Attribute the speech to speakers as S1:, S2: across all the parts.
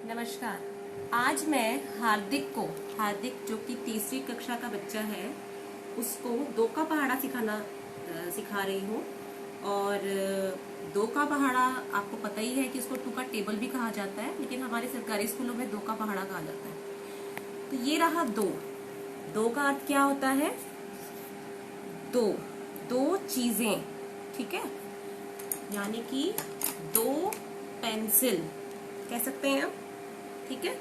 S1: नमस्कार। आज मैं हार्दिक जो कि तीसरी कक्षा का बच्चा है, उसको दो का पहाड़ा सिखा रही हूँ। और दो का पहाड़ा आपको पता ही है कि इसको टू का टेबल भी कहा जाता है, लेकिन हमारे सरकारी स्कूलों में दो का पहाड़ा कहा जाता है। तो ये रहा दो। दो का अर्थ क्या होता है? दो दो चीजें, ठीक है। यानी कि दो पेंसिल कह सकते हैं हम, ठीक है।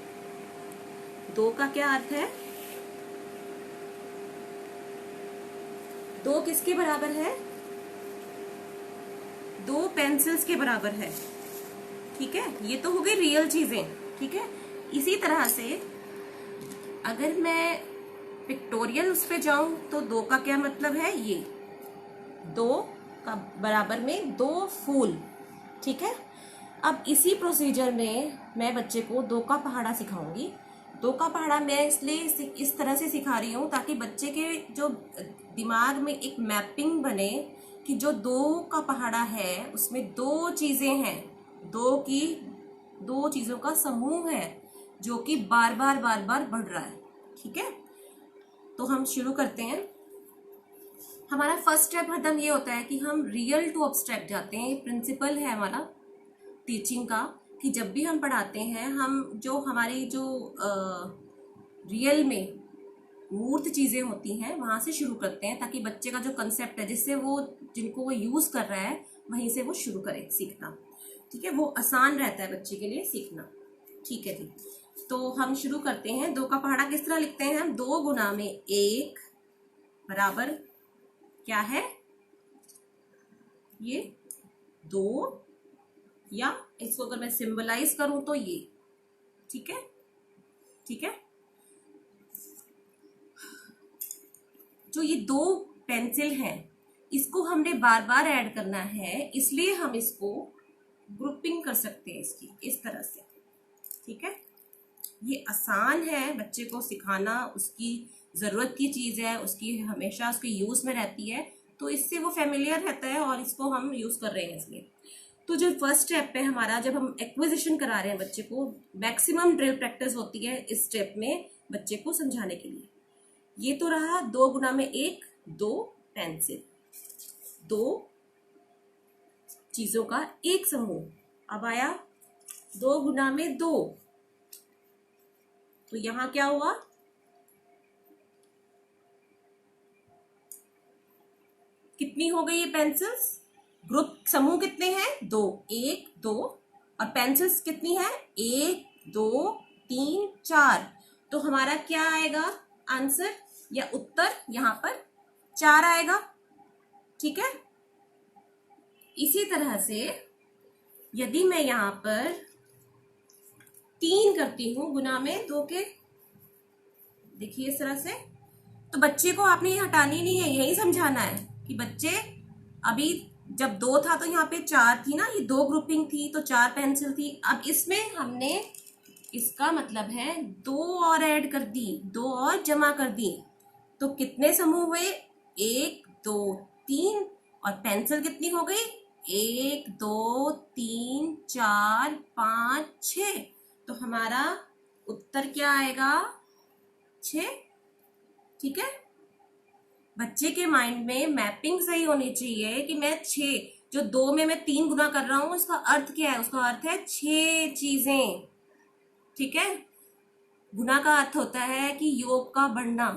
S1: दो का क्या अर्थ है? दो किसके बराबर है? दो पेंसिल्स के बराबर है, ठीक है। ये तो हो गई रियल चीजें, ठीक है। इसी तरह से अगर मैं पिक्टोरियल उस पे जाऊं तो दो का क्या मतलब है? ये दो का बराबर में दो फूल, ठीक है। अब इसी प्रोसीजर में मैं बच्चे को दो का पहाड़ा सिखाऊंगी। दो का पहाड़ा मैं इसलिए इस तरह से सिखा रही हूँ ताकि बच्चे के जो दिमाग में एक मैपिंग बने कि जो दो का पहाड़ा है उसमें दो चीजें हैं, दो चीजों का समूह है जो कि बार बार बढ़ रहा है, ठीक है। तो हम शुरू करते हैं। हमारा फर्स्ट स्टेप हरदम ये होता है कि हम रियल टू अब्स्ट्रैक्ट जाते हैं। प्रिंसिपल है हमारा टीचिंग का कि जब भी हम पढ़ाते हैं, हम जो हमारी जो रियल में मूर्त चीजें होती हैं वहां से शुरू करते हैं, ताकि बच्चे का जो कंसेप्ट है जिनको वो यूज कर रहा है वहीं से वो शुरू करे सीखना, ठीक है। वो आसान रहता है बच्चे के लिए सीखना, ठीक है जी। तो हम शुरू करते हैं। दो का पहाड़ा किस तरह लिखते हैं हम? दो गुना में एक बराबर क्या है? ये दो, या इसको अगर मैं सिंबलाइज करूं तो ये, ठीक है, ठीक है। जो ये दो पेंसिल हैं इसको हमने बार बार ऐड करना है, इसलिए हम इसको ग्रुपिंग कर सकते हैं इसकी इस तरह से, ठीक है। ये आसान है बच्चे को सिखाना, उसकी जरूरत की चीज है, उसकी हमेशा उसके यूज में रहती है, तो इससे वो फेमिलियर रहता है और इसको हम यूज कर रहे हैं इसलिए। तो जो फर्स्ट स्टेप है हमारा, जब हम एक्विजिशन करा रहे हैं बच्चे को, मैक्सिमम ड्रिल प्रैक्टिस होती है इस स्टेप में बच्चे को समझाने के लिए। ये तो रहा दो गुना में एक, दो पेंसिल, दो चीजों का एक समूह। अब आया दो गुना में दो, तो यहां क्या हुआ? कितनी हो गई ये पेंसिल्स? ग्रुप समूह कितने हैं? दो, एक दो, और पेंसिल्स कितनी है? एक दो तीन चार। तो हमारा क्या आएगा आंसर या उत्तर? यहां पर चार आएगा, ठीक है। इसी तरह से यदि मैं यहां पर तीन करती हूं गुना में दो के, देखिए इस तरह से, तो बच्चे को आपने ये हटानी नहीं है, यही समझाना है कि बच्चे, अभी जब दो था तो यहाँ पे चार थी ना, ये दो ग्रुपिंग थी तो चार पेंसिल थी। अब इसमें हमने, इसका मतलब है दो और ऐड कर दी, दो और जमा कर दी, तो कितने समूह हुए? एक दो तीन, और पेंसिल कितनी हो गई? एक दो तीन चार पांच छ। तो हमारा उत्तर क्या आएगा? छ, ठीक है। बच्चे के माइंड में मैपिंग सही होनी चाहिए कि मैं छह, जो दो में मैं तीन गुना कर रहा हूं, इसका अर्थ क्या है? उसका अर्थ है छह चीजें, ठीक है। गुना का अर्थ होता है कि योग का बढ़ना,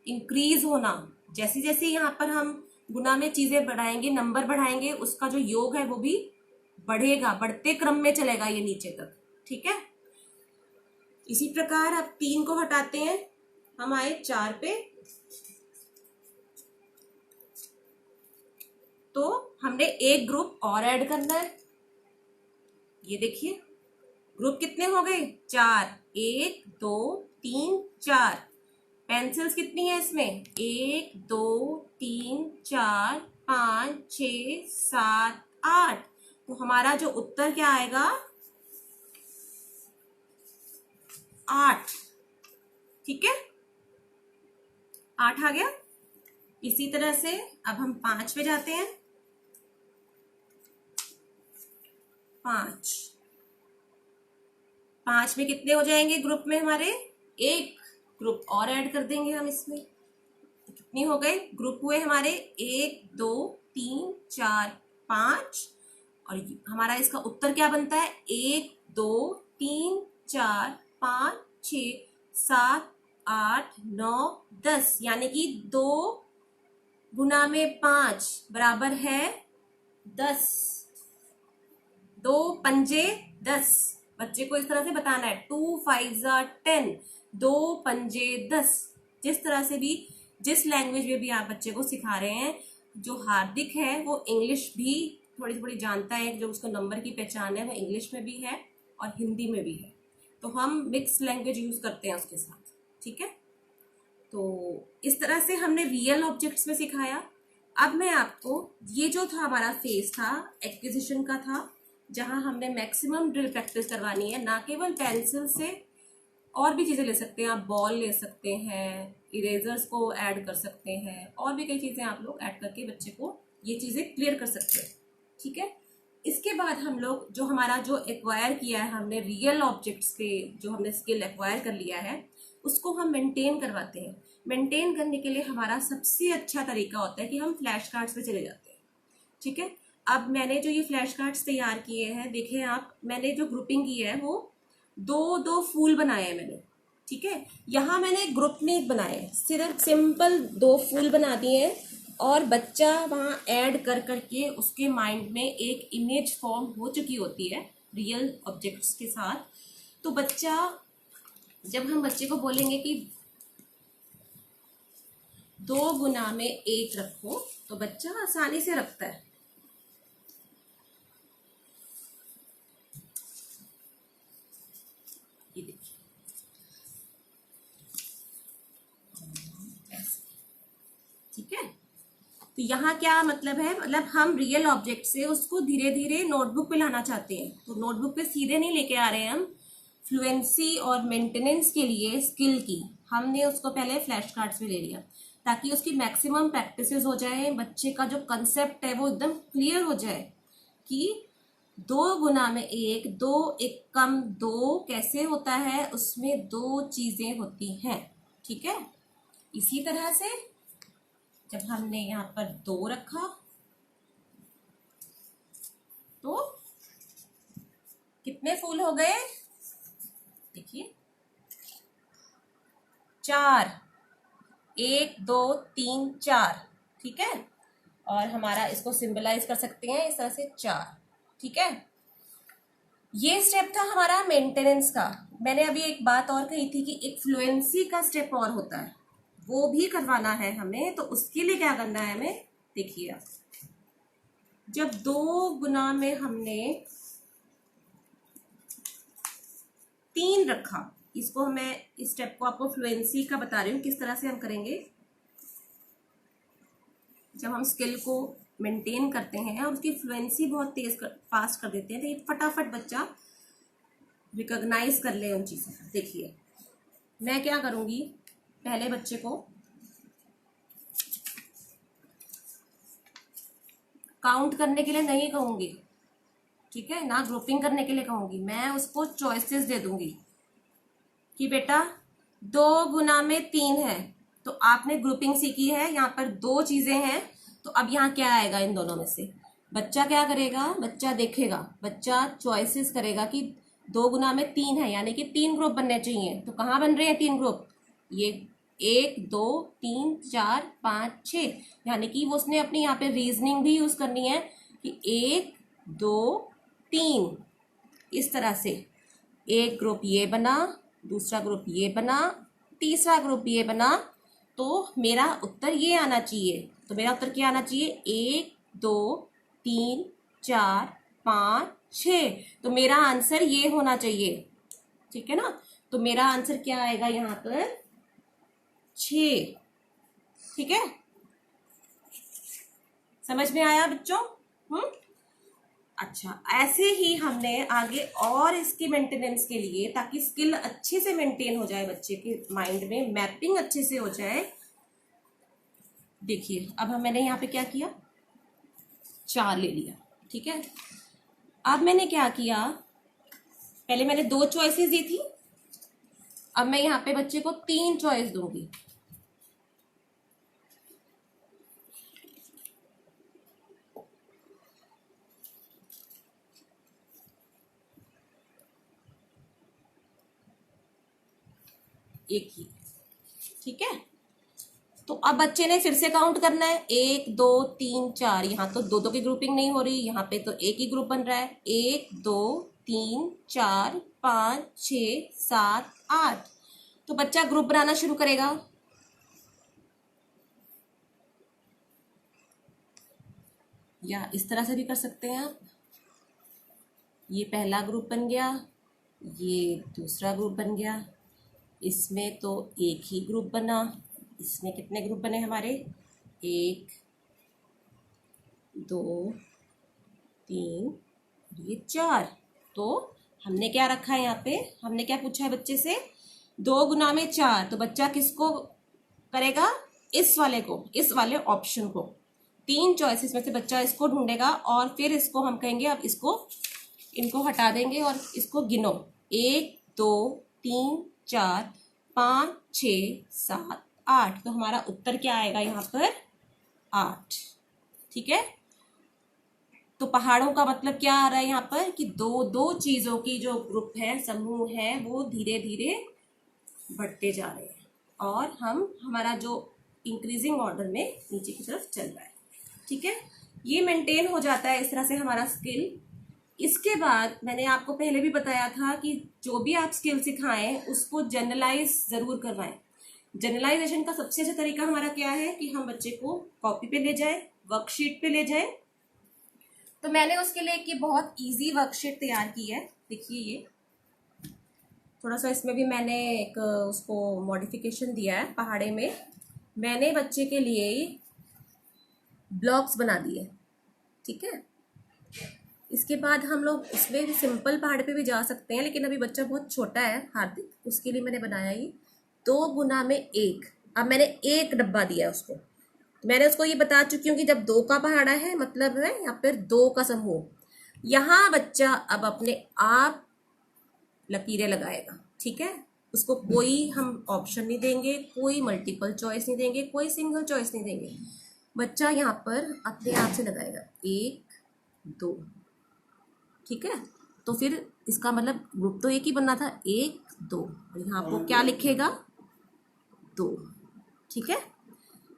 S1: इंक्रीज होना। जैसे जैसे यहाँ पर हम गुना में चीजें बढ़ाएंगे, नंबर बढ़ाएंगे, उसका जो योग है वो भी बढ़ेगा, बढ़ते क्रम में चलेगा ये नीचे तक, ठीक है। इसी प्रकार अब तीन को हटाते हैं, हम आए चार पे। तो हमने एक ग्रुप और ऐड करना है। ये देखिए ग्रुप कितने हो गए? चार, एक दो तीन चार। पेंसिल्स कितनी है इसमें? एक दो तीन चार पांच छ सात आठ। तो हमारा जो उत्तर क्या आएगा? आठ, ठीक है, आठ आ गया। इसी तरह से अब हम पांच पे जाते हैं। पांच, 5 में कितने हो जाएंगे ग्रुप में हमारे? एक ग्रुप और ऐड कर देंगे हम इसमें, तो कितने हो गए ग्रुप हुए हमारे? 1 2 3 4 5। और हमारा इसका उत्तर क्या बनता है? 1 2 3 4 5 6 7 8 9 10, यानी कि 2 गुना में 5 बराबर है 10। 2 पंजे 10। बच्चे को इस तरह से बताना है, 2 5 10, 2 पंजे 10। जिस तरह से भी, जिस लैंग्वेज में भी आप बच्चे को सिखा रहे हैं, जो हार्दिक है वो इंग्लिश भी थोड़ी थोड़ी जानता है, जो उसको नंबर की पहचान है वो इंग्लिश में भी है और हिंदी में भी है, तो हम मिक्स लैंग्वेज यूज करते हैं उसके साथ। ठीक है, तो इस तरह से हमने रियल ऑब्जेक्ट्स में सिखाया। अब मैं आपको, ये जो था हमारा फेज था एक्विजिशन का था, जहां हमने मैक्सिमम ड्रिल प्रैक्टिस करवानी है, ना केवल पेंसिल से, और भी चीजें ले सकते हैं आप, बॉल ले सकते हैं, इरेजर्स को ऐड कर सकते हैं, और भी कई चीजें आप लोग ऐड करके बच्चे को ये चीजें क्लियर कर सकते हैं। ठीक है, इसके बाद हम लोग जो हमारा जो एक्वायर किया है हमने रियल ऑब्जेक्ट्स के, जो हमने स्किल एक्वायर कर लिया है, उसको हम मेंटेन करवाते हैं। मेंटेन करने के लिए हमारा सबसे अच्छा तरीका होता है कि हम फ्लैश कार्ड्स पे चले जाते हैं। ठीक है, अब मैंने जो ये फ्लैश कार्ड्स तैयार किए हैं, देखें आप, मैंने जो ग्रुपिंग की है वो 2 फूल बनाए हैं मैंने। ठीक है, यहाँ मैंने ग्रुप में एक बनाए, सिर्फ सिंपल 2 फूल बना दिए हैं, और बच्चा वहाँ ऐड कर करके उसके माइंड में एक इमेज फॉर्म हो चुकी होती है रियल ऑब्जेक्ट्स के साथ। तो बच्चा, जब हम बच्चे को बोलेंगे कि 2 गुना में 1 रखो, तो बच्चा आसानी से रखता है। ये देखिए, ठीक है, तो यहाँ क्या मतलब है, मतलब हम रियल ऑब्जेक्ट से उसको धीरे धीरे नोटबुक पे लाना चाहते हैं। तो नोटबुक पे सीधे नहीं लेके आ रहे हैं हम, फ्लुएंसी और मेंटेनेंस के लिए स्किल की हमने उसको पहले फ्लैश कार्ड्स में ले लिया, ताकि उसकी मैक्सिमम प्रैक्टिसेस हो जाए, बच्चे का जो कंसेप्ट है वो एकदम क्लियर हो जाए कि 2 गुना में 1, 2 1 कम 2 कैसे होता है, उसमें 2 चीजें होती हैं। ठीक है, इसी तरह से जब हमने यहाँ पर 2 रखा, तो कितने फूल हो गए? देखिए, 4, 1 2 3 4। ठीक है, और हमारा इसको सिंबलाइज कर सकते हैं इस तरह से 4। ठीक है, ये स्टेप था हमारा मेंटेनेंस का। मैंने अभी एक बात और कही थी कि एक फ्लुएंसी का स्टेप और होता है, वो भी करवाना है हमें। तो उसके लिए क्या करना है हमें, देखिए, जब 2 गुना में हमने 3 रखा, इसको मैं इस स्टेप को आपको फ्लुएंसी का बता रही हूँ किस तरह से हम करेंगे। जब हम स्किल को मेंटेन करते हैं और उसकी फ्लुएंसी बहुत फास्ट कर देते हैं, तो ये फटाफट बच्चा रिकॉग्नाइज कर ले उन चीजों को। देखिए, मैं क्या करूंगी, पहले बच्चे को काउंट करने के लिए नहीं कहूंगी, ठीक है ना, ग्रुपिंग करने के लिए कहूंगी। मैं उसको चॉइसेस दे दूंगी कि बेटा 2 गुना में 3 है, तो आपने ग्रुपिंग सीखी है, यहाँ पर 2 चीजें हैं, तो अब यहाँ क्या आएगा इन दोनों में से? बच्चा क्या करेगा, बच्चा देखेगा, बच्चा चॉइसेस करेगा कि 2 गुना में 3 है, यानी कि 3 ग्रुप बनने चाहिए। तो कहाँ बन रहे हैं 3 ग्रुप? ये 1 2 3 4 5 6, यानी कि वो उसने अपनी यहाँ पे रीजनिंग भी यूज करनी है कि 1 2 3, इस तरह से एक ग्रुप ये बना, दूसरा ग्रुप ये बना, तीसरा ग्रुप ये बना, तो मेरा उत्तर ये आना चाहिए। तो मेरा उत्तर क्या आना चाहिए? 1 2 3 4 5 6, तो मेरा आंसर ये होना चाहिए। ठीक है ना, तो मेरा आंसर क्या आएगा यहाँ पर? 6। ठीक है, समझ में आया बच्चों? अच्छा, ऐसे ही हमने आगे और इसकी मेंटेनेंस के लिए, ताकि स्किल अच्छे से मेंटेन हो जाए, बच्चे के माइंड में मैपिंग अच्छे से हो जाए। देखिए, अब मैंने यहाँ पे क्या किया, 4 ले लिया। ठीक है, अब मैंने क्या किया, पहले मैंने 2 चॉइसेस दी थी, अब मैं यहाँ पे बच्चे को 3 चॉइस दूंगी। एक ही, ठीक है। तो अब बच्चे ने फिर से काउंट करना है, 1 2 3 4। यहाँ तो दो की ग्रुपिंग नहीं हो रही, यहाँ पे तो एक ही ग्रुप बन रहा है। 1 2 3 4 5 6 7 8। तो बच्चा ग्रुप बनाना शुरू करेगा। या इस तरह से भी कर सकते हैं आप। ये पहला ग्रुप बन गया, ये दूसरा ग्रुप बन गया, इसमें तो एक ही ग्रुप बना। इसमें कितने ग्रुप बने हमारे? 1 2 3, ये 4। तो हमने क्या रखा है यहाँ पे? हमने क्या पूछा है बच्चे से? 2 गुना में 4। तो बच्चा किसको करेगा? इस वाले को, इस वाले ऑप्शन को। 3 चॉइसेस में से बच्चा इसको ढूंढेगा और फिर इसको हम कहेंगे अब इसको, इनको हटा देंगे और इसको गिनो। 1 2 3 4 5 6 7 8। तो हमारा उत्तर क्या आएगा यहाँ पर? 8। ठीक है। तो पहाड़ों का मतलब क्या आ रहा है यहाँ पर कि दो दो चीजों की जो ग्रुप है, समूह है, वो धीरे धीरे बढ़ते जा रहे हैं और हमारा जो इंक्रीजिंग ऑर्डर में नीचे की तरफ चल रहा है। ठीक है, ये मेंटेन हो जाता है इस तरह से हमारा स्किल। इसके बाद मैंने आपको पहले भी बताया था कि जो भी आप स्किल सिखाएं उसको जनरलाइज जरूर करवाएं। जनरलाइजेशन का सबसे अच्छा तरीका हमारा क्या है कि हम बच्चे को कॉपी पे ले जाएं, वर्कशीट पे ले जाएं। तो मैंने उसके लिए एक बहुत इजी वर्कशीट तैयार की है। देखिए, ये थोड़ा सा इसमें भी मैंने एक उसको मॉडिफिकेशन दिया है। पहाड़े में मैंने बच्चे के लिए ब्लॉक्स बना दिए। ठीक है, इसके बाद हम लोग इसमें भी सिंपल पहाड़ पे भी जा सकते हैं, लेकिन अभी बच्चा बहुत छोटा है हार्दिक, उसके लिए मैंने बनाया ये 2 गुना में 1। अब मैंने एक डब्बा दिया है उसको। मैंने उसको ये बता चुकी हूँ कि जब 2 का पहाड़ा है मतलब है या फिर 2 का समूह, यहाँ बच्चा अब अपने आप लकीरें लगाएगा। ठीक है, उसको कोई हम ऑप्शन नहीं देंगे, कोई मल्टीपल चॉइस नहीं देंगे, कोई सिंगल चॉइस नहीं देंगे। बच्चा यहाँ पर अपने आप से लगाएगा 1 2। ठीक है, तो फिर इसका मतलब ग्रुप तो एक ही बनना था, 1 2। यहाँ आपको क्या लिखेगा? 2। ठीक है,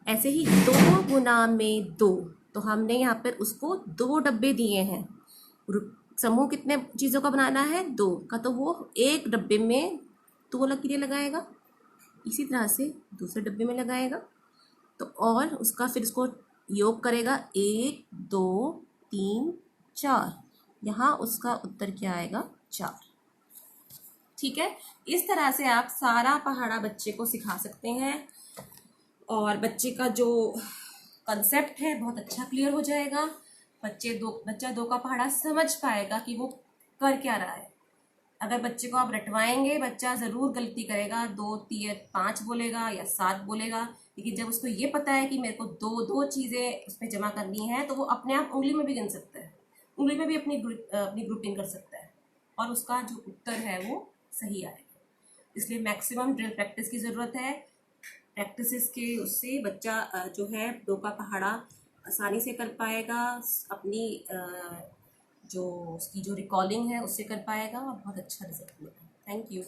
S1: ऐसे ही 2 गुना में 2। तो हमने यहाँ पर उसको 2 डब्बे दिए हैं। समूह कितने चीजों का बनाना है? 2 का। तो वो एक डब्बे में 2 लकीरें लगाएगा, इसी तरह से दूसरे डब्बे में लगाएगा। तो और उसका फिर इसको योग करेगा 1 2 3 4। यहाँ उसका उत्तर क्या आएगा? 4। ठीक है, इस तरह से आप सारा पहाड़ा बच्चे को सिखा सकते हैं और बच्चे का जो कंसेप्ट है बहुत अच्छा क्लियर हो जाएगा। बच्चा 2 का पहाड़ा समझ पाएगा कि वो कर क्या रहा है। अगर बच्चे को आप रटवाएंगे, बच्चा जरूर गलती करेगा, 2 3 5 बोलेगा या 7 बोलेगा। लेकिन जब उसको ये पता है कि मेरे को 2 चीजें उसमें जमा करनी है, तो वो अपने आप उंगली में भी गिन सकता है, उंगली में भी अपनी ग्रुपिंग कर सकता है और उसका जो उत्तर है वो सही आएगा। इसलिए मैक्सिमम ड्रिल प्रैक्टिस की जरूरत है। प्रैक्टिस के उससे बच्चा जो है 2 का पहाड़ा आसानी से कर पाएगा, अपनी जो उसकी जो रिकॉर्डिंग है उससे कर पाएगा और बहुत अच्छा रिजल्ट मिलेगा। Thank you.